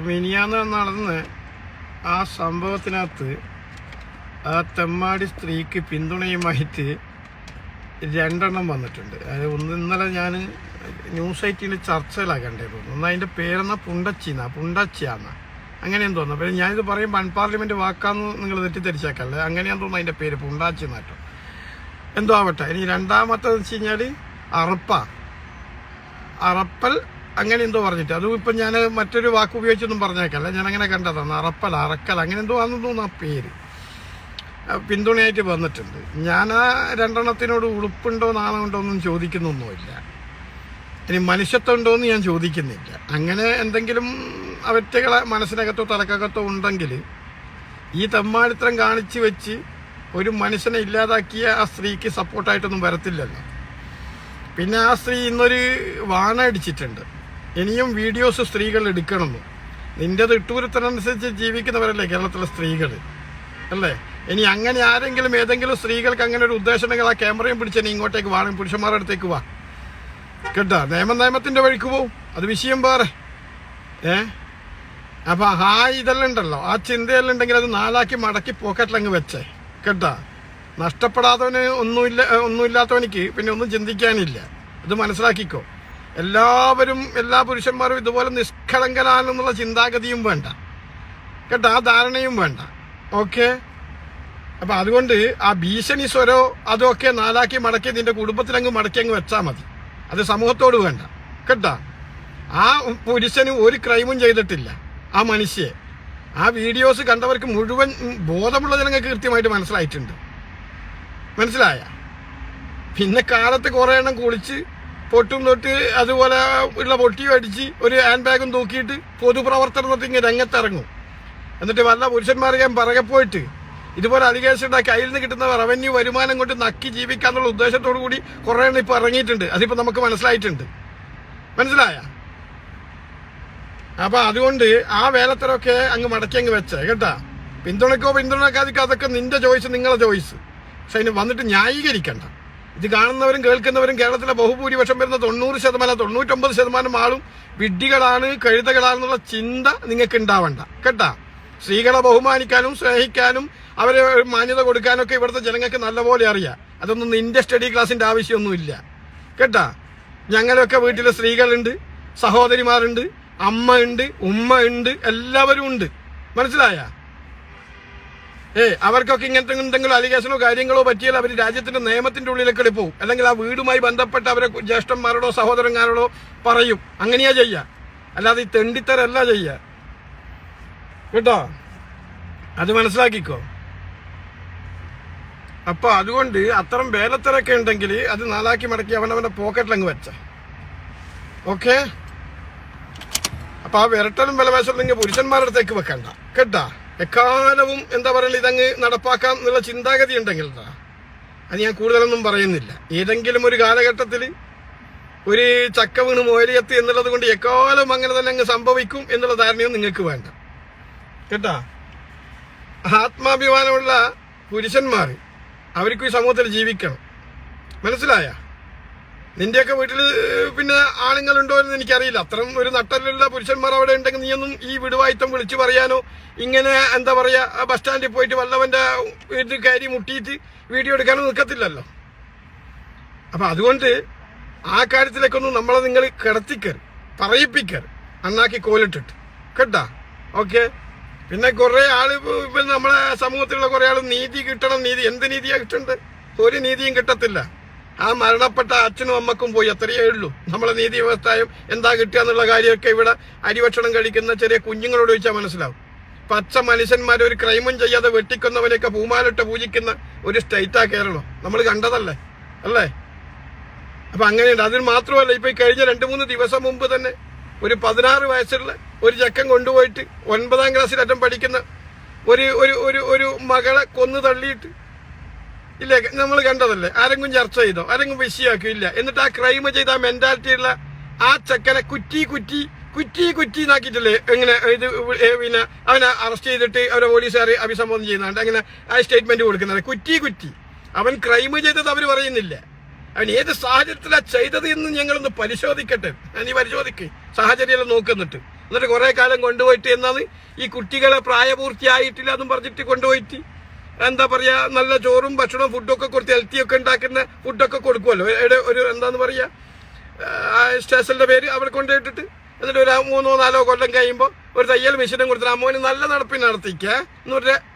മിനിയാന്ന് നടന്ന് ആ സംഭവത്തിനകത്ത് ആ തെമ്മാടി സ്ത്രീക്ക് പിന്തുണയുമായിട്ട് 2 എണ്ണം വന്നിട്ടുണ്ട്. അത് ഇന്നലെ ഞാൻ ന്യൂസ് 18 ചർച്ചയിലാണ് കണ്ടത്. ഒന്ന് അതിൻ്റെ പേരെന്നാ പുണ്ടച്ചിയാന്ന അങ്ങനെയാന്ന് തോന്നുന്നു. പിന്നെ ഞാനിത് പറയുമ്പോൾ അൺപാർലമെൻറ്റ് വാക്കാന്ന് നിങ്ങൾ തെറ്റിദ്ധരിച്ചേക്കല്ലേ, അങ്ങനെയാന്ന് തോന്നുന്നു അതിൻ്റെ പേര് പുണ്ടാച്ചി എന്നാട്ടോ. എന്തോ ആവട്ടെ. ഇനി രണ്ടാമത്തേന്ന് വെച്ച് കഴിഞ്ഞാൽ അറപ്പൽ അങ്ങനെ എന്തോ പറഞ്ഞിട്ട്, അതും ഇപ്പം ഞാൻ മറ്റൊരു വാക്ക് ഉപയോഗിച്ചൊന്നും പറഞ്ഞേക്കല്ല, ഞാൻ അങ്ങനെ കണ്ടതാണ്. അറക്കൽ അങ്ങനെ എന്തോ ആണെന്ന് തോന്നുന്നു ആ പേര് പിന്തുണയായിട്ട് വന്നിട്ടുണ്ട്. ഞാൻ ആ 2 എണ്ണത്തിനോട് ഉളുപ്പുണ്ടോ നാണമുണ്ടോ ഒന്നും ചോദിക്കുന്നൊന്നുമില്ല. ഇനി മനുഷ്യത്വം ഉണ്ടോ എന്ന് ഞാൻ ചോദിക്കുന്നില്ല. അങ്ങനെ എന്തെങ്കിലും വ്യക്തികളെ മനസ്സിനകത്തോ തലക്കകത്തോ ഉണ്ടെങ്കിൽ ഈ തെമ്മാടിത്തരം കാണിച്ചു വെച്ച് ഒരു മനുഷ്യനെ ഇല്ലാതാക്കിയ ആ സ്ത്രീക്ക് സപ്പോർട്ടായിട്ടൊന്നും വരത്തില്ലല്ലോ. പിന്നെ ആ സ്ത്രീ ഇന്നൊരു വാണ അടിച്ചിട്ടുണ്ട്, ഇനിയും വീഡിയോസ് സ്ത്രീകൾ എടുക്കണമെന്ന്. നിൻ്റെത് ഇട്ടൂരത്തിനനുസരിച്ച് ജീവിക്കുന്നവരല്ലേ കേരളത്തിലെ സ്ത്രീകൾ അല്ലേ? ഇനി അങ്ങനെ ആരെങ്കിലും ഏതെങ്കിലും സ്ത്രീകൾക്ക് അങ്ങനെ ഒരു ഉദ്ദേശങ്ങൾ ആ ക്യാമറയും പിടിച്ച് ഇങ്ങോട്ടേക്ക് വാ, പുരുഷന്മാരുടെ അടുത്തേക്ക് വാ കേട്ടാ. നിയമത്തിൻ്റെ വഴിക്ക് പോവും, അത് വിഷയം വേറെ. അപ്പം ഇതെല്ലാം ഉണ്ടല്ലോ, ആ ചിന്തയെല്ലാം ഉണ്ടെങ്കിൽ അത് 4 ആക്കി മടക്കി പോക്കറ്റിലങ്ങ് വെച്ചേ കേട്ടാ. നഷ്ടപ്പെടാത്തവന് ഒന്നുമില്ലാത്തവനിക്ക് പിന്നെ ഒന്നും ചിന്തിക്കാനില്ല. ഇത് മനസ്സിലാക്കിക്കോ. എല്ലാ പുരുഷന്മാരും ഇതുപോലെ നിഷ്കളങ്കനാണെന്നുള്ള ചിന്താഗതിയും വേണ്ട കേട്ടോ, ആ ധാരണയും വേണ്ട. ഓക്കെ. അപ്പം അതുകൊണ്ട് ആ ഭീഷണി സ്വരോ അതൊക്കെ 4 ആക്കി മടക്കി നിന്റെ കുടുംബത്തിലങ്ങ് മടക്കി അങ്ങ് വെച്ചാൽ മതി. അത് സമൂഹത്തോട് വേണ്ട കേട്ടാ. ആ പുരുഷന് ഒരു ക്രൈമും ചെയ്തിട്ടില്ല. ആ മനുഷ്യയെ ആ വീഡിയോസ് കണ്ടവർക്ക് മുഴുവൻ ബോധമുള്ള ജനങ്ങൾക്ക് കൃത്യമായിട്ട് മനസ്സിലായിട്ടുണ്ട്. മനസ്സിലായ? പിന്നെ കാലത്ത് കുറേ എണ്ണം കുളിച്ച് പൊട്ടും തൊട്ട് അതുപോലെ ഉള്ള പൊട്ടിയും അടിച്ച് ഒരു ഹാൻഡ് ബാഗും തൂക്കിയിട്ട് പൊതുപ്രവർത്തനത്തിൽ ഇങ്ങനെ രംഗത്തിറങ്ങും. എന്നിട്ട് വല്ല പുരുഷന്മാരെ പിറകെ പോയിട്ട് ഇതുപോലെ അലിഗേഷൻ ഉണ്ടാക്കി അതിൽ നിന്ന് കിട്ടുന്ന റവന്യൂ വരുമാനം കൊണ്ട് നക്കി ജീവിക്കാന്നുള്ള ഉദ്ദേശത്തോടു കൂടി കുറേ എണ്ണം ഇപ്പോൾ ഇറങ്ങിയിട്ടുണ്ട്. അതിപ്പോൾ നമുക്ക് മനസ്സിലായിട്ടുണ്ട്. മനസ്സിലായ? അപ്പം അതുകൊണ്ട് ആ വേലത്തരമൊക്കെ അങ്ങ് മടക്കി അങ്ങ് വെച്ചേ കേട്ടാ. പിന്തുണക്കാതിക്കോ അതൊക്കെ നിന്റെ ചോയ്സ്, നിങ്ങളെ ചോയ്സ്. പക്ഷെ അതിന് വന്നിട്ട് ന്യായീകരിക്കണ്ട. ഇത് കാണുന്നവരും കേൾക്കുന്നവരും കേരളത്തിലെ ബഹുഭൂരിപക്ഷം വരുന്ന 90%, 99% ആളും വിഡ്ഢികളാണ്, കഴുതകളാണെന്നുള്ള ചിന്ത നിങ്ങൾക്ക് ഉണ്ടാവണ്ട കേട്ടാ. സ്ത്രീകളെ ബഹുമാനിക്കാനും സ്നേഹിക്കാനും അവരെ മാന്യത കൊടുക്കാനൊക്കെ ഇവിടുത്തെ ജനങ്ങൾക്ക് നല്ലപോലെ അറിയാം. അതൊന്നും നിന്റെ സ്റ്റഡി ക്ലാസിന്റെ ആവശ്യമൊന്നുമില്ല കേട്ടാ. ഞങ്ങളൊക്കെ വീട്ടിലെ സ്ത്രീകളുണ്ട്, സഹോദരിമാരുണ്ട്, അമ്മ ഉണ്ട്, ഉമ്മ ഉണ്ട്, എല്ലാവരും ഉണ്ട്. മനസ്സിലായ? അവർക്കൊക്കെ ഇങ്ങനത്തെ എന്തെങ്കിലും അലിഗേഷനോ കാര്യങ്ങളോ പറ്റിയാൽ അവർ രാജ്യത്തിന്റെ നിയമത്തിന്റെ ഉള്ളിലേക്ക് പോകും. അല്ലെങ്കിൽ ആ വീടുമായി ബന്ധപ്പെട്ട് അവരെ ജ്യേഷ്ഠന്മാരോടോ സഹോദരന്മാരോടോ പറയും. അങ്ങനെയാ ചെയ്യുക, അല്ലാതെ ഈ തെണ്ടിത്തരല്ല ചെയ്യുക കേട്ടോ. അത് മനസ്സിലാക്കിക്കോ. അപ്പൊ അതുകൊണ്ട് അത്തരം വേലത്തരൊക്കെ ഉണ്ടെങ്കിൽ അത് 4 ആക്കി മടക്കി അവനവന്റെ പോക്കറ്റിലങ്ങ് വെച്ച. ഓക്കെ. അപ്പൊ ആ വിരട്ടലും വിലവേശലും പുരുഷന്മാരുടെ അടുത്തേക്ക് വെക്കണ്ട കേട്ടാ. എക്കാലവും എന്താ പറയുക ഇതങ്ങ് നടപ്പാക്കാം എന്നുള്ള ചിന്താഗതി ഉണ്ടെങ്കിൽ അത് ഞാൻ കൂടുതലൊന്നും പറയുന്നില്ല. ഏതെങ്കിലും ഒരു കാലഘട്ടത്തിൽ ഒരു ചക്ക വീണ് മോരിയെത്തി എന്നുള്ളത് കൊണ്ട് എക്കാലം അങ്ങനെ തന്നെ അങ്ങ് സംഭവിക്കും എന്നുള്ള ധാരണയും നിങ്ങൾക്ക് വേണ്ട കേട്ടാ. ആത്മാഭിമാനമുള്ള പുരുഷന്മാർ അവർക്ക് ഈ സമൂഹത്തിൽ ജീവിക്കണം. മനസ്സിലായ? നിന്റെയൊക്കെ വീട്ടിൽ പിന്നെ ആണുങ്ങളുണ്ടോ എന്ന് എനിക്കറിയില്ല. അത്തരം ഒരു നട്ടലുള്ള പുരുഷന്മാർ അവിടെ ഉണ്ടെങ്കിൽ നീയൊന്നും ഈ വിടുവായിത്തം വിളിച്ചു പറയാനോ ഇങ്ങനെ എന്താ പറയാ ബസ് സ്റ്റാൻഡിൽ പോയിട്ട് വല്ലവന്റെ വീട്ടിൽ കയറി മുട്ടിയിട്ട് വീഡിയോ എടുക്കാനോ നിൽക്കത്തില്ലല്ലോ. അപ്പൊ അതുകൊണ്ട് ആ കാര്യത്തിലേക്കൊന്നും നമ്മളെ നിങ്ങൾ കിടത്തിക്കർ പറയിപ്പിക്കർ അണ്ണാക്കി കോലിട്ടിട്ട് കേട്ടാ. ഓക്കെ. പിന്നെ കുറെ ആള് നമ്മളെ സമൂഹത്തിലുള്ള കുറെ ആള് നീതി കിട്ടണം, എന്ത് നീതിയാ കിട്ടേണ്ടത്? ഒരു നീതിയും കിട്ടത്തില്ല. ആ മരണപ്പെട്ട അച്ഛനും അമ്മക്കും പോയി, അത്രയേ ഉള്ളൂ. നമ്മളെ നീതി വ്യവസ്ഥയും എന്താ കിട്ടുക എന്നുള്ള കാര്യമൊക്കെ ഇവിടെ അരിഭക്ഷണം കഴിക്കുന്ന ചെറിയ കുഞ്ഞുങ്ങളോട് ചോദിച്ചാൽ മനസ്സിലാവും. പച്ച മനുഷ്യന്മാർ ഒരു ക്രൈമും ചെയ്യാതെ വെട്ടിക്കൊന്നവനെയൊക്കെ പൂമാലിട്ട് പൂജിക്കുന്ന ഒരു സ്റ്റേറ്റാ കേരളം. നമ്മൾ കണ്ടതല്ലേ അല്ലേ? അപ്പൊ അങ്ങനെയുണ്ട്. അതിന് മാത്രമല്ല, ഇപ്പൊ കഴിഞ്ഞ 2-3 ദിവസം മുമ്പ് തന്നെ ഒരു 16 വയസ്സുള്ള ഒരു ചെക്കൻ കൊണ്ടുപോയിട്ട് 9ാം ക്ലാസ്സിലറ്റം പഠിക്കുന്ന ഒരു മകളെ കൊന്നു തള്ളിയിട്ട് ഇല്ലേ, നമ്മൾ കണ്ടതല്ലേ? ആരെങ്കിലും ചർച്ച ചെയ്തോ? ആരെങ്കിലും വിഷയാക്കിയില്ല. എന്നിട്ട് ആ ക്രൈം ചെയ്ത ആ മെന്റാലിറ്റി ഉള്ള ആ ചെക്കനെ കുറ്റി നാക്കിയിട്ടില്ലേ എങ്ങനെ ഇത് പിന്നെ അവനെ അറസ്റ്റ് ചെയ്തിട്ട് അവരെ പോലീസുകാർ അഭിസംബോധന ചെയ്യുന്നുണ്ട്. അങ്ങനെ ആ സ്റ്റേറ്റ്മെന്റ് കൊടുക്കുന്നത് കുറ്റി അവൻ ക്രൈം ചെയ്തത് അവർ പറയുന്നില്ല. അവൻ ഏത് സാഹചര്യത്തിലാണ് ചെയ്തത് എന്ന് ഞങ്ങളൊന്ന് പരിശോധിക്കട്ടെ. നീ പരിശോധിക്ക് സാഹചര്യം നോക്കുന്നിട്ട്. എന്നിട്ട് കുറെ കാലം കൊണ്ടുപോയിട്ട് എന്നാണ് ഈ കുട്ടികളെ പ്രായപൂർത്തിയായിട്ടില്ല എന്നും പറഞ്ഞിട്ട് കൊണ്ടുപോയിട്ട് എന്താ പറയാ നല്ല ചോറും ഭക്ഷണവും ഫുഡൊക്കെ കൊടുത്ത് ഹെൽത്തിയൊക്കെ ഉണ്ടാക്കുന്ന ഫുഡൊക്കെ കൊടുക്കുമല്ലോ ഒരു എന്താന്ന് പറയാ സ്റ്റേഷന്റെ പേര് അവിടെ കൊണ്ടുപോയിട്ടിട്ട് എന്നിട്ട് ഒരു 3-4 കൊല്ലം കഴിയുമ്പോൾ ഒരു തയ്യൽ മെഷീനും കൊടുത്തിട്ട് അമ്മോന് നല്ല നടപ്പിന് നടത്തിക്ക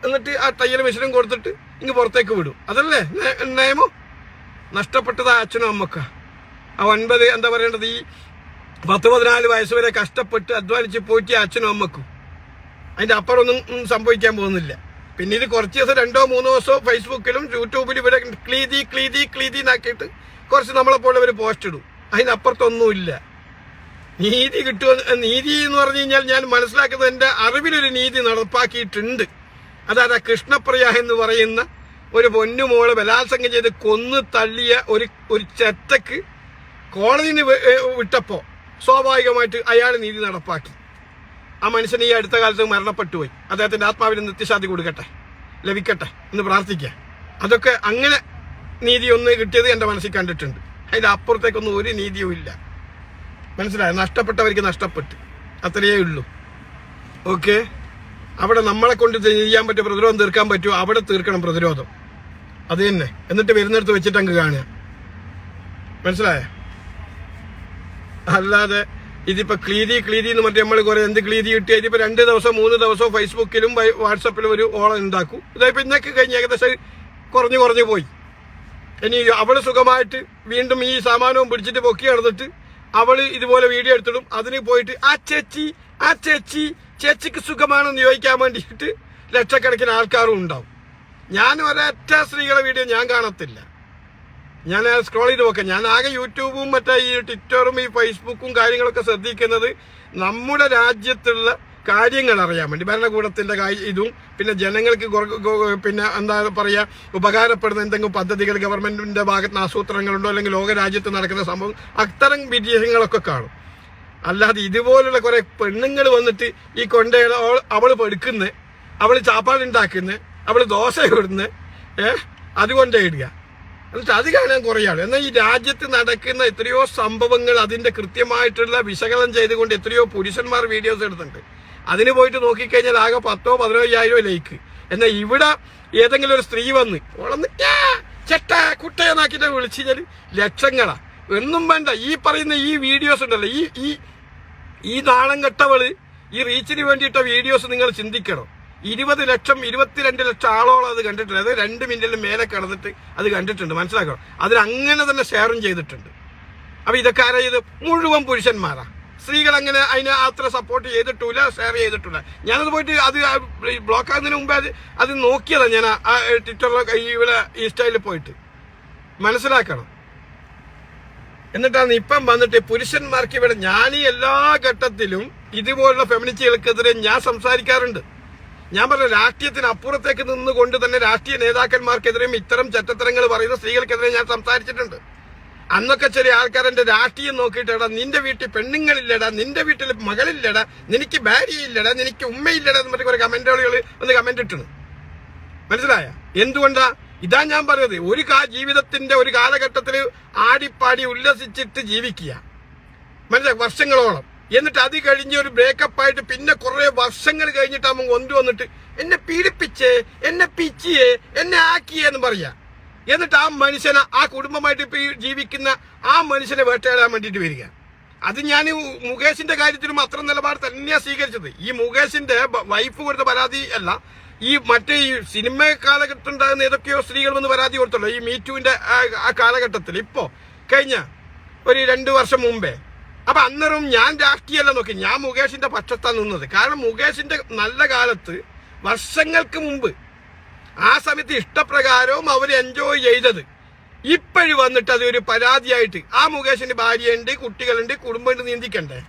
എന്നിട്ട് ആ തയ്യൽ മെഷീനും കൊടുത്തിട്ട് ഇങ്ങ് പുറത്തേക്ക് വിടും. അതല്ലേ നിയമം? നഷ്ടപ്പെട്ടത് അച്ഛനും അമ്മക്ക. ആ 9 എന്താ പറയേണ്ടത് ഈ 10-14 വയസ്സ് വരെ കഷ്ടപ്പെട്ട് അധ്വാനിച്ച് പോയിട്ട് അച്ഛനും അമ്മക്കും അതിന്റെ അപ്പുറമൊന്നും സംഭവിക്കാൻ പോകുന്നില്ല. പിന്നെ ഇത് കുറച്ച് ദിവസം 2-3 ദിവസവും ഫേസ്ബുക്കിലും യൂട്യൂബിലും ഇവിടെ ക്ലീതി എന്നാക്കിയിട്ട് കുറച്ച് നമ്മളെപ്പോലുള്ളവർ പോസ്റ്റ് ഇടും. അതിനപ്പുറത്തൊന്നുമില്ല. നീതി കിട്ടുമോ? നീതി എന്ന് പറഞ്ഞു കഴിഞ്ഞാൽ ഞാൻ മനസ്സിലാക്കുന്നത് എന്റെ അറിവിലൊരു നീതി നടപ്പാക്കിയിട്ടുണ്ട്. അതായത് കൃഷ്ണപ്രിയ എന്ന് പറയുന്ന ഒരു പൊന്നുമോള് ബലാത്സംഗം ചെയ്ത് കൊന്നു തള്ളിയ ഒരു ചെറ്റക്ക് കോടതിയിൽ വിട്ടപ്പോ സ്വാഭാവികമായിട്ട് അയാൾ നീതി നടപ്പാക്കി. ആ മനുഷ്യൻ ഈ അടുത്ത കാലത്ത് മരണപ്പെട്ടുപോയി. അദ്ദേഹത്തിന്റെ ആത്മാവിന് നിത്യശാന്തി കൊടുക്കട്ടെ, ലഭിക്കട്ടെ എന്ന് പ്രാർത്ഥിക്കുക. അതൊക്കെ അങ്ങനെ നീതി ഒന്ന് കിട്ടിയത് എന്റെ മനസ്സിൽ കണ്ടിട്ടുണ്ട്. അതിന്റെ അപ്പുറത്തേക്കൊന്നും ഒരു നീതിയും ഇല്ല. മനസ്സിലായോ? നഷ്ടപ്പെട്ടവർക്ക് നഷ്ടപ്പെട്ട് അത്രയേ ഉള്ളൂ. ഓക്കെ, അവിടെ നമ്മളെ കൊണ്ട് ചെയ്യാൻ പറ്റിയ പ്രതിരോധം തീർക്കാൻ പറ്റുമോ അവിടെ തീർക്കണം പ്രതിരോധം. അത് തന്നെ. എന്നിട്ട് വരുന്നിടത്ത് വെച്ചിട്ട് അങ്ങ് കാണുക. മനസ്സിലായ? അല്ലാതെ ഇതിപ്പോ ക്ലീതി എന്ന് പറഞ്ഞാൽ നമ്മൾ കുറെ എന്ത് ക്ലീതി കിട്ടിയ ഇതിപ്പോ 2 ദിവസം 3 ദിവസം ഫേസ്ബുക്കിലും വാട്സപ്പിലും ഒരു ഓളം ഉണ്ടാക്കും. ഇതായിപ്പോ ഇന്നൊക്കെ കഴിഞ്ഞ് ഏകദേശം കുറഞ്ഞു പോയി. ഇനി അവള് സുഖമായിട്ട് വീണ്ടും ഈ സാമാനവും പിടിച്ചിട്ട് പൊക്കി നടന്നിട്ട് അവള് ഇതുപോലെ വീഡിയോ എടുത്തിടും. അതിന് പോയിട്ട് ആ ചേച്ചിക്ക് സുഖമാണെന്ന് ചോദിക്കാൻ വേണ്ടിയിട്ട് ലക്ഷക്കണക്കിന് ആൾക്കാരും ഉണ്ടാവും. ഞാൻ ഒരൊറ്റ സ്ത്രീകളെ വീഡിയോ ഞാൻ കാണത്തില്ല. ഞാൻ സ്ക്രോൾ ചെയ്ത് നോക്കാം. ഞാൻ ആകെ യൂട്യൂബും മറ്റേ ഈ ട്വിറ്ററും ഈ ഫേസ്ബുക്കും കാര്യങ്ങളൊക്കെ ശ്രദ്ധിക്കുന്നത് നമ്മുടെ രാജ്യത്തുള്ള കാര്യങ്ങൾ അറിയാൻ വേണ്ടി, ഭരണകൂടത്തിന്റെ ഇതും പിന്നെ ജനങ്ങൾക്ക് പിന്നെ എന്താ പറയാ ഉപകാരപ്പെടുന്ന എന്തെങ്കിലും പദ്ധതികൾ ഗവൺമെന്റിന്റെ ഭാഗത്ത് ആസൂത്രണങ്ങളുണ്ടോ അല്ലെങ്കിൽ ലോകരാജ്യത്ത് നടക്കുന്ന സംഭവം അത്തരം വിജയങ്ങളൊക്കെ കാണും. അല്ലാതെ ഇതുപോലുള്ള കുറെ പെണ്ണുങ്ങൾ വന്നിട്ട് ഈ അവള് പെടുക്കുന്ന, അവള് ചാപ്പാടുണ്ടാക്കുന്ന, അവള് ദോശ ഇടുന്ന അതുകൊണ്ടേ ഇടുക. എന്നിട്ട് അത് കാണാൻ കുറയാണ്. എന്നാൽ ഈ രാജ്യത്ത് നടക്കുന്ന എത്രയോ സംഭവങ്ങൾ അതിന്റെ കൃത്യമായിട്ടുള്ള വിശകലനം ചെയ്തുകൊണ്ട് എത്രയോ പുരുഷന്മാർ വീഡിയോസ് എടുത്തിട്ടുണ്ട്. അതിന് പോയിട്ട് നോക്കിക്കഴിഞ്ഞാൽ ആകെ 10,000-15,000 ലൈക്ക്. എന്നാൽ ഇവിടെ ഏതെങ്കിലും ഒരു സ്ത്രീ വന്ന് ഓളന്ന് ചെട്ട കുട്ടയെന്നാക്കിട്ട് വിളിച്ചു കഴിഞ്ഞാൽ ലക്ഷങ്ങളാ. ഒന്നും വേണ്ട. ഈ പറയുന്ന ഈ വീഡിയോസ് ഉണ്ടല്ലോ, ഈ നാണം കെട്ടവള് ഈ റീച്ചിന് വേണ്ടിയിട്ട വീഡിയോസ് നിങ്ങൾ ചിന്തിക്കണം. 20 ലക്ഷം 22 ലക്ഷം ആളോളം അത് കണ്ടിട്ടുണ്ട്. അത് 2 മിനിറ്റിന് മേലെ കിടന്നിട്ട് അത് കണ്ടിട്ടുണ്ട്. മനസ്സിലാക്കണം. അതിൽ അങ്ങനെ തന്നെ ഷെയറും ചെയ്തിട്ടുണ്ട്. അപ്പൊ ഇതൊക്കെ ആരാ ചെയ്ത്? മുഴുവൻ പുരുഷന്മാരാ. സ്ത്രീകൾ അങ്ങനെ അതിനെ അത്ര സപ്പോർട്ട് ചെയ്തിട്ടില്ല, ഷെയർ ചെയ്തിട്ടില്ല. ഞാനത് പോയിട്ട് അത് ബ്ലോക്ക് ആകുന്നതിന് മുമ്പേ അത് നോക്കിയതാണ്. ഞാൻ ആ ട്വിറ്ററിലൊക്കെ ഇവിടെ ഈ സ്റ്റൈലിൽ പോയിട്ട് മനസ്സിലാക്കണം. എന്നിട്ടാണ് ഇപ്പം വന്നിട്ട് പുരുഷന്മാർക്ക് ഇവിടെ ഞാൻ ഈ എല്ലാ ഘട്ടത്തിലും ഇതുപോലുള്ള ഫെമിനിസ്റ്റുകൾക്കെതിരെ ഞാൻ സംസാരിക്കാറുണ്ട്. ഞാൻ പറഞ്ഞ രാഷ്ട്രീയത്തിന് അപ്പുറത്തേക്ക് നിന്നുകൊണ്ട് തന്നെ രാഷ്ട്രീയ നേതാക്കന്മാർക്കെതിരെയും ഇത്തരം ചെറ്റത്തരങ്ങൾ പറയുന്ന സ്ത്രീകൾക്കെതിരെ ഞാൻ സംസാരിച്ചിട്ടുണ്ട്. അന്നൊക്കെ ചെറിയ ആൾക്കാരെന്റെ രാഷ്ട്രീയം നോക്കിയിട്ടാ നിന്റെ വീട്ടിൽ പെണ്ണുങ്ങളില്ലടാ, നിന്റെ വീട്ടിൽ മകളില്ലടാ, നിനക്ക് ഭാര്യയില്ലടാ, നിനക്ക് ഉമ്മയില്ലടാ എന്ന് പറഞ്ഞ കുറെ കമന്റുകൾ ഒന്ന് കമന്റ് ഇട്ടു. മനസ്സിലായ? എന്തുകൊണ്ടാ? ഇതാ ഞാൻ പറഞ്ഞത്. ഒരു ജീവിതത്തിന്റെ ഒരു കാലഘട്ടത്തിൽ ആടിപ്പാടി ഉല്ലസിച്ചിട്ട് ജീവിക്കുക, മനസ്സിലായി, വർഷങ്ങളോളം. എന്നിട്ട് അത് കഴിഞ്ഞ് ഒരു ബ്രേക്കപ്പ് ആയിട്ട് പിന്നെ കുറെ വർഷങ്ങൾ കഴിഞ്ഞിട്ട് അവൻ കൊണ്ടുവന്നിട്ട് എന്നെ പീഡിപ്പിച്ചേ, എന്നെ പിച്ചിയേ, എന്നെ ആക്കിയേ എന്ന് പറയാ. എന്നിട്ട് ആ മനുഷ്യനെ, ആ കുടുംബമായിട്ട് ഇപ്പൊ ജീവിക്കുന്ന ആ മനുഷ്യനെ വേട്ടയാടാൻ വേണ്ടിയിട്ട് വരിക. അത് ഞാൻ മുകേഷിന്റെ കാര്യത്തിലും അത്ര നിലപാട് തന്നെയാ സ്വീകരിച്ചത്. ഈ മുകേഷിന്റെ വൈഫ് കൊടുത്ത പരാതി അല്ല, ഈ മറ്റേ ഈ സിനിമ കാലഘട്ടം ഉണ്ടാകുന്ന ഏതൊക്കെയോ സ്ത്രീകൾ വന്ന് പരാതി കൊടുത്തുള്ളൂ. ഈ മീറ്റുവിന്റെ ആ കാലഘട്ടത്തിൽ ഇപ്പോ കഴിഞ്ഞ ഒരു 2 വർഷം മുമ്പേ. അപ്പൊ അന്നേരം ഞാൻ രാഷ്ട്രീയമല്ല നോക്കി, ഞാൻ മുകേഷിന്റെ പക്ഷത്താണ് നിന്നത്. കാരണം മുകേഷിന്റെ നല്ല കാലത്ത് വർഷങ്ങൾക്ക് മുമ്പ് ആ സമയത്ത് ഇഷ്ടപ്രകാരവും അവർ എൻജോയ് ചെയ്തത് ഇപ്പോഴും വന്നിട്ട് അത് ഒരു പരാതിയായിട്ട് ആ മുകേഷിന്റെ ഭാര്യയുണ്ട്, കുട്ടികളുണ്ട്, കുടുംബമുണ്ട്, നീന്തിക്കണ്ടേ?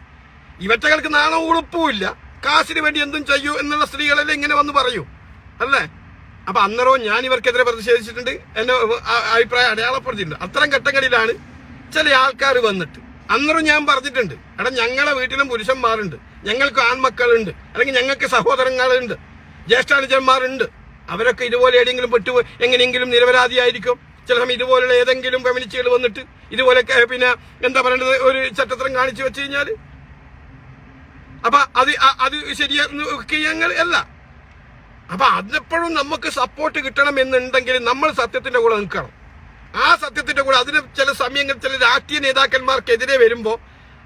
ഇവറ്റകൾക്ക് നാണോ ഉളുപ്പുമില്ല. കാശിന് വേണ്ടി എന്തും ചെയ്യൂ എന്നുള്ള സ്ത്രീകളെല്ലാം ഇങ്ങനെ വന്ന് പറയൂ അല്ലേ? അപ്പൊ അന്നേരവും ഞാൻ ഇവർക്കെതിരെ പ്രതിഷേധിച്ചിട്ടുണ്ട്, എന്നെ അഭിപ്രായം അടയാളപ്പെടുത്തിയിട്ടുണ്ട്. അത്തരം ഘട്ടങ്ങളിലാണ് ചില ആൾക്കാർ വന്നിട്ട് അന്നേരം ഞാൻ പറഞ്ഞിട്ടുണ്ട്, എടാ ഞങ്ങളെ വീട്ടിലും പുരുഷന്മാരുണ്ട്, ഞങ്ങൾക്ക് ആൺമക്കളുണ്ട്, അല്ലെങ്കിൽ ഞങ്ങൾക്ക് സഹോദരങ്ങളുണ്ട്, ജ്യേഷ്ഠാനുജന്മാരുണ്ട്. അവരൊക്കെ ഇതുപോലെ ഏതെങ്കിലും എങ്ങനെയെങ്കിലും നിരപരാധിയായിരിക്കും. ചില സമയം ഇതുപോലുള്ള ഏതെങ്കിലും ഫെമിനിസ്റ്റുകൾ വന്നിട്ട് ഇതുപോലെ പിന്നെ എന്താ പറയേണ്ടത് ഒരു ചട്ടത്തരം കാണിച്ചു വെച്ച് കഴിഞ്ഞാൽ അപ്പൊ അത് ശരിയാങ്ങൾ അല്ല. അപ്പൊ അതെപ്പോഴും നമുക്ക് സപ്പോർട്ട് കിട്ടണം എന്നുണ്ടെങ്കിൽ നമ്മൾ സത്യത്തിന്റെ കൂടെ നിൽക്കണം. ആ സത്യത്തിന്റെ കൂടെ അതിന് ചില സമയങ്ങൾ ചില രാഷ്ട്രീയ നേതാക്കന്മാർക്കെതിരെ വരുമ്പോൾ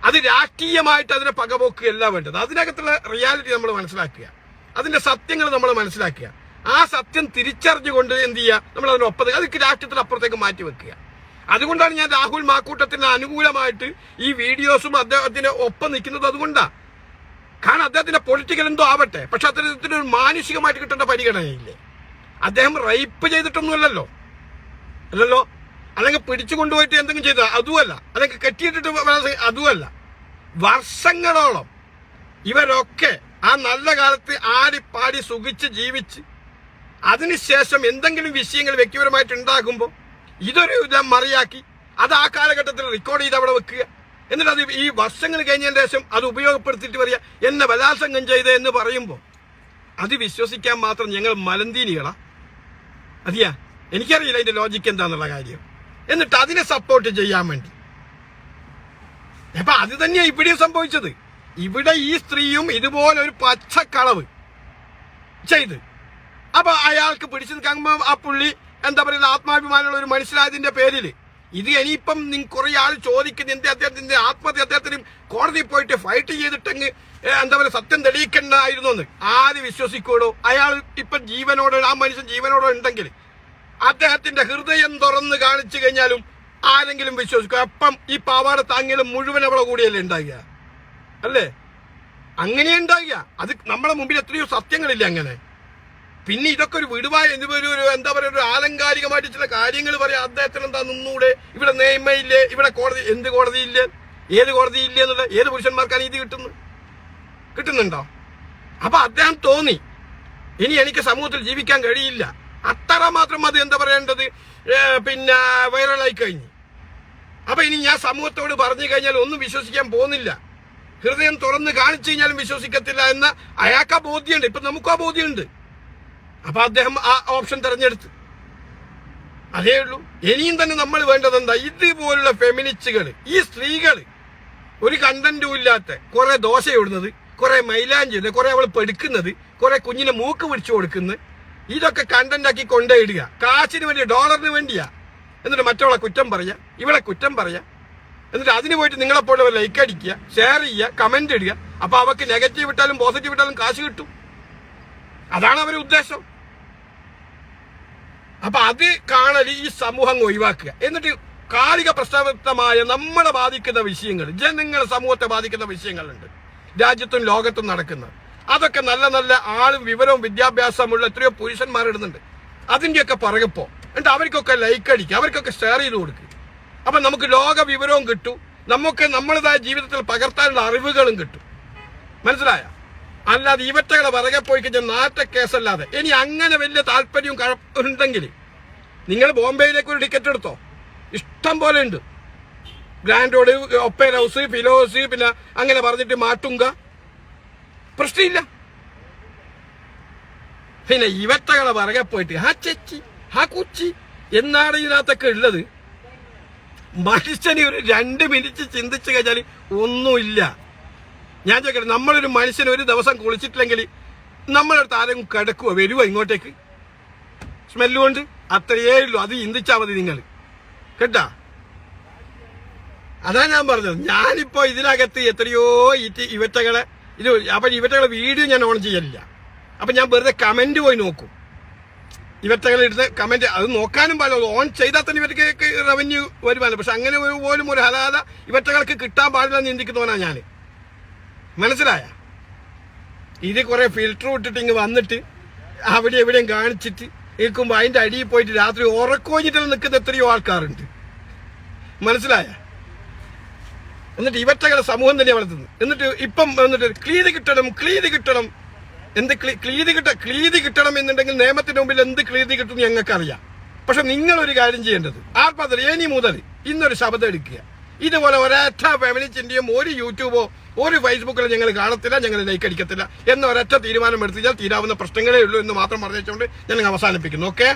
അത് രാഷ്ട്രീയമായിട്ട് അതിനെ പകപോക്കുകയല്ല വേണ്ടത്. അതിനകത്തുള്ള റിയാലിറ്റി നമ്മൾ മനസ്സിലാക്കുക, അതിന്റെ സത്യങ്ങൾ നമ്മൾ മനസ്സിലാക്കുക. ആ സത്യം തിരിച്ചറിഞ്ഞുകൊണ്ട് എന്ത് ചെയ്യുക, നമ്മൾ അതിനൊപ്പം അതൊക്കെ രാഷ്ട്രീയത്തിന് അപ്പുറത്തേക്ക് മാറ്റി വെക്കുക. അതുകൊണ്ടാണ് ഞാൻ രാഹുൽ മാക്കൂട്ടത്തിന് അനുകൂലമായിട്ട് ഈ വീഡിയോസും അദ്ദേഹത്തിന് ഒപ്പം നിൽക്കുന്നത്. അതുകൊണ്ടാണ്. കാരണം അദ്ദേഹത്തിന്റെ പൊളിറ്റിക്കൽ എന്തോ ആവട്ടെ, പക്ഷെ അദ്ദേഹത്തിന് ഒരു മാനുഷികമായിട്ട് കിട്ടേണ്ട പരിഗണനയില്ലേ. അദ്ദേഹം റേപ്പ് ചെയ്തിട്ടൊന്നുമല്ലല്ലോ, അല്ലെങ്കിൽ പിടിച്ചു കൊണ്ടുപോയിട്ട് എന്തെങ്കിലും ചെയ്ത അതുമല്ല, അല്ലെങ്കിൽ കെട്ടിയിട്ടിട്ട് അതുമല്ല. വർഷങ്ങളോളം ഇവരൊക്കെ ആ നല്ല കാലത്ത് ആടിപ്പാടി സുഖിച്ച് ജീവിച്ച് അതിനുശേഷം എന്തെങ്കിലും വിഷയങ്ങൾ വ്യക്തിപരമായിട്ട് ഉണ്ടാകുമ്പോൾ ഇതൊരു മറിയാക്കി അത് ആ കാലഘട്ടത്തിൽ റെക്കോർഡ് ചെയ്ത് അവിടെ വെക്കുക. എന്നിട്ട് അത് ഈ വർഷങ്ങൾ കഴിഞ്ഞതിന് ശേഷം അത് ഉപയോഗപ്പെടുത്തിയിട്ട് പറയുക എന്നെ ബലാത്സംഗം ചെയ്ത് എന്ന് പറയുമ്പോൾ അത് വിശ്വസിക്കാൻ മാത്രം ഞങ്ങൾ മലന്തീനികളാ? അതെയാ, എനിക്കറിയില്ല അതിന്റെ ലോജിക്ക് എന്താന്നുള്ള കാര്യം. എന്നിട്ട് അതിനെ സപ്പോർട്ട് ചെയ്യാൻ വേണ്ടി അപ്പൊ അത് തന്നെയാണ് ഇവിടെയും സംഭവിച്ചത്. ഇവിടെ ഈ സ്ത്രീയും ഇതുപോലെ ഒരു പച്ചക്കളവ് ചെയ്ത് അപ്പൊ അയാൾക്ക് പിടിച്ചു നിൽക്കുമ്പോൾ ആ പുള്ളി എന്താ പറയുക ആത്മാഭിമാനമുള്ള ഒരു മനുഷ്യരായതിന്റെ പേരിൽ ഇത് ഇനിയിപ്പം കുറെ ആൾ ചോദിക്കുന്നത് എന്തേ അദ്ദേഹത്തിന്റെ ആത്മഹത്യ അദ്ദേഹത്തിന് കോടതിയിൽ പോയിട്ട് ഫൈറ്റ് ചെയ്തിട്ടെങ്കിൽ എന്താ പറയുക സത്യം തെളിയിക്കണ്ടായിരുന്നു എന്ന് ആര് വിശ്വസിക്കൂടോ? അയാൾ ഇപ്പം ജീവനോടെ ആ മനുഷ്യൻ ജീവനോടെ ഉണ്ടെങ്കിൽ അദ്ദേഹത്തിന്റെ ഹൃദയം തുറന്ന് കാണിച്ചു കഴിഞ്ഞാലും ആരെങ്കിലും വിശ്വസിക്കും. അപ്പം ഈ പാവാട താങ്ങിയാലും മുഴുവൻ അവളെ കൂടിയല്ലേ ഉണ്ടാകുക, അല്ലേ? അങ്ങനെ ഉണ്ടാകുക. അത് നമ്മളെ മുമ്പിൽ എത്രയോ സത്യങ്ങളില്ല അങ്ങനെ. പിന്നെ ഇതൊക്കെ ഒരു വിടുവായ ഒരു എന്താ പറയുക ഒരു ആലങ്കാരികമായിട്ട് ചില കാര്യങ്ങൾ പറയാം. അദ്ദേഹത്തിന് എന്താ നിന്നൂടെ, ഇവിടെ നിയമയില്ലേ, ഇവിടെ കോടതി എന്ത് കോടതിയില്ലേ, ഏത് കോടതിയില്ലേ എന്നുള്ള ഏത് പുരുഷന്മാർക്കാണ് ഇത് കിട്ടുന്നുണ്ടോ? അപ്പൊ അദ്ദേഹം തോന്നി ഇനി എനിക്ക് സമൂഹത്തിൽ ജീവിക്കാൻ കഴിയില്ല, അത്രമാത്രം അത് എന്താ പറയേണ്ടത് പിന്നെ വൈറലായി കഴിഞ്ഞു. അപ്പൊ ഇനി ഞാൻ സമൂഹത്തോട് പറഞ്ഞു കഴിഞ്ഞാൽ ഒന്നും വിശ്വസിക്കാൻ പോകുന്നില്ല, ഹൃദയം തുറന്ന് കാണിച്ചു കഴിഞ്ഞാലും വിശ്വസിക്കത്തില്ല എന്ന അയാൾക്ക് ആ ബോധ്യമുണ്ട്. ഇപ്പൊ നമുക്കും ആ ബോധ്യമുണ്ട്. അപ്പൊ അദ്ദേഹം ആ ഓപ്ഷൻ തെരഞ്ഞെടുത്തു. അതേ ഉള്ളൂ. ഇനിയും തന്നെ നമ്മൾ വേണ്ടത് എന്താ, ഇതുപോലുള്ള ഫെമിനിസ്റ്റുകൾ, ഈ സ്ത്രീകൾ ഒരു കണ്ടന്റും ഇല്ലാത്ത കുറെ ദോശ ഇടുന്നത്, കുറെ മൈലാഞ്ചി, കുറെ അവൾ പെടുക്കുന്നത്, കുറെ കുഞ്ഞിനെ മൂക്ക് പിടിച്ചു കൊടുക്കുന്നത്, ഇതൊക്കെ കണ്ടന്റ് ആക്കി കൊണ്ടുപോയിടുക. കാശിന് വേണ്ടി, ഡോളറിന് വേണ്ടിയാ. എന്നിട്ട് മറ്റവളെ കുറ്റം പറയാ, ഇവളെ കുറ്റം പറയാ, എന്നിട്ട് അതിന് പോയിട്ട് നിങ്ങളെപ്പോലെ ലൈക്ക് അടിക്കുക, ഷെയർ ചെയ്യുക, കമന്റ് ഇടുക. അപ്പൊ അവർക്ക് നെഗറ്റീവ് ഇട്ടാലും പോസിറ്റീവ് ഇട്ടാലും കാശ് കിട്ടും. അതാണ് അവരുടെ ഉദ്ദേശം. അപ്പൊ അത് കാണൽ ഈ സമൂഹം ഒഴിവാക്കുക. എന്നിട്ട് കാലിക പ്രശ്നമായ നമ്മളെ ബാധിക്കുന്ന വിഷയങ്ങൾ, ജനങ്ങളെ സമൂഹത്തെ ബാധിക്കുന്ന വിഷയങ്ങളുണ്ട് രാജ്യത്തും ലോകത്തും നടക്കുന്നത്. അതൊക്കെ നല്ല നല്ല ആളും വിവരവും വിദ്യാഭ്യാസമുള്ള എത്രയോ പുരുഷന്മാരിടുന്നുണ്ട്. അതിന്റെയൊക്കെ പറയപ്പോ എന്നിട്ട് അവർക്കൊക്കെ ലൈക്ക് അടിക്കുക, അവർക്കൊക്കെ ഷെയർ ചെയ്ത് കൊടുക്കുക. അപ്പൊ നമുക്ക് ലോക വിവരവും കിട്ടും, നമുക്ക് നമ്മളതായ ജീവിതത്തിൽ പകർത്താനുള്ള അറിവുകളും കിട്ടും. മനസ്സിലായ? അല്ലാതെ ഇവറ്റകളെ പിറകെ പോയി കഴിഞ്ഞാൽ നാട്ട കേസല്ലാതെ. ഇനി അങ്ങനെ വലിയ താല്പര്യവും ഉണ്ടെങ്കിൽ നിങ്ങൾ ബോംബെയിലേക്ക് ഒരു ടിക്കറ്റ് എടുത്തോ, ഇഷ്ടം പോലെ ഉണ്ട്. ഗ്രാൻഡ് റോഡ്, ഒപ്പേര ഹൗസ്, ഫിലോസ്, പിന്നെ അങ്ങനെ പറഞ്ഞിട്ട് മാട്ടുങ്ക, പ്രശ്നമില്ല. പിന്നെ ഇവറ്റകളെ പിറകെ പോയിട്ട് ഹാ ചെച്ചി ഹാ കുച്ചി എന്നാണ് ഇതിനകത്തൊക്കെ ഉള്ളത്. മനുഷ്യന് ഒരു 2 മിനിറ്റ് ചിന്തിച്ചു കഴിഞ്ഞാൽ ഒന്നുമില്ല. ഞാൻ ചോദിക്കട്ടെ, നമ്മളൊരു മനുഷ്യന് ഒരു ദിവസം കുളിച്ചിട്ടില്ലെങ്കിൽ നമ്മളടുത്ത് ആരെങ്കിലും കിടക്കുവോ, വരുവോ ഇങ്ങോട്ടേക്ക് സ്മെല്ലുകൊണ്ട്? അത്രയേ ഉള്ളൂ. അത് ചിന്തിച്ചാൽ മതി നിങ്ങൾ, കേട്ടാ. അതാ ഞാൻ പറഞ്ഞത്. ഞാനിപ്പോ ഇതിനകത്ത് എത്രയോ ഇവറ്റകളെ അപ്പൊ ഇവറ്റകളെ വീഡിയോ ഞാൻ ഓൺ ചെയ്യലില്ല. അപ്പൊ ഞാൻ വെറുതെ കമന്റ് പോയി നോക്കും. ഇവറ്റകൾ ഇടുന്ന കമന്റ് അത് നോക്കാനും പാടില്ല. ഓൺ ചെയ്താൽ തന്നെ ഇവർക്ക് റവന്യൂ വരുമാനം. പക്ഷെ അങ്ങനെ പോലും ഒരു ഹലാല ഇവറ്റകൾക്ക് കിട്ടാൻ പാടില്ല എന്ന് ചിന്തിക്കുന്നവനാ ഞാൻ. മനസ്സിലായ? ഇത് കുറെ ഫിൽറ്റർ ഇട്ടിട്ട് ഇങ്ങ് വന്നിട്ട് അവിടെ എവിടെയും കാണിച്ചിട്ട് നിൽക്കുമ്പോൾ അതിന്റെ അടിയിൽ പോയിട്ട് രാത്രി ഉറക്കോഞ്ഞിട്ട് നിൽക്കുന്ന എത്രയോ ആൾക്കാരുണ്ട്. മനസ്സിലായ? എന്നിട്ട് ഇവറ്റകളെ സമൂഹം തന്നെ വളർത്തുന്നു. എന്നിട്ട് ഇപ്പം എന്നിട്ട് ക്ലീതി കിട്ടണം എന്ത് ക്ലീതി കിട്ടണം എന്നുണ്ടെങ്കിൽ നിയമത്തിന്റെ മുമ്പിൽ എന്ത് ക്ലീതി കിട്ടും ഞങ്ങൾക്കറിയാം. പക്ഷെ നിങ്ങളൊരു കാര്യം ചെയ്യേണ്ടത്, ആർപ്പത്തിൽ ഇനി മുതൽ ഇന്നൊരു ശബ്ദം എടുക്കുക. ഇതുപോലെ ഒരൊറ്റ ഫെമിനിസ്റ്റിന്റെയും ഒരു യൂട്യൂബോ ഒരു ഫേസ്ബുക്കിലോ ഞങ്ങൾ കാണത്തില്ല, ഞങ്ങൾ ലൈക്ക് അടിക്കത്തില്ല എന്ന ഒരൊറ്റ തീരുമാനം എടുത്തു കഴിഞ്ഞാൽ തീരാവുന്ന പ്രശ്നങ്ങളേ ഉള്ളൂ എന്ന് മാത്രം പറഞ്ഞുകൊണ്ട് ഞാൻ അവസാനിപ്പിക്കുന്നു. ഓക്കെ.